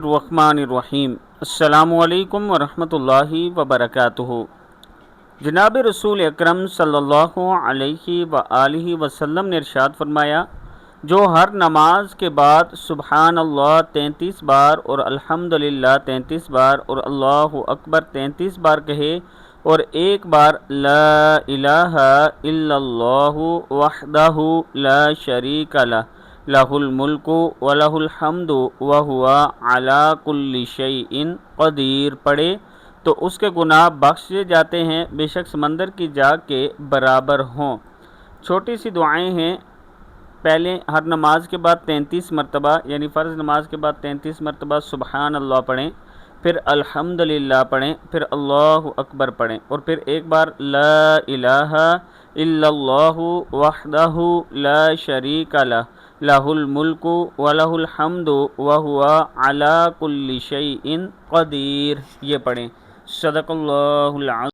الرحمن السلام علیکم ورحمۃ اللہ وبرکاتہ۔ جناب رسول اکرم صلی اللہ علیہ وآلہ وسلم نے ارشاد فرمایا، جو ہر نماز کے بعد سبحان اللہ 33 بار اور الحمدللہ 33 بار اور اللہ اکبر 33 بار کہے اور ایک بار لا الہ الا اللہ وحدہ لا شریک لہ لہ الملک ولہ الحمد وہو علی کل شیء قدیر پڑھے تو اس کے گناہ بخشے جاتے ہیں، بے شک سمندر کی جاگ کے برابر ہوں۔ چھوٹی سی دعائیں ہیں، پہلے ہر نماز کے بعد 33 مرتبہ یعنی فرض نماز کے بعد 33 مرتبہ سبحان اللہ پڑھیں، پھر الحمدللہ پڑھیں، پھر اللہ اکبر پڑھیں اور پھر ایک بار لا الہ الا اللہ وحدہ لا شریک لہ لہ الملک ولہ الحمد وہو علی کل شیء قدیر یہ پڑھیں۔ صدق اللہ العظیم۔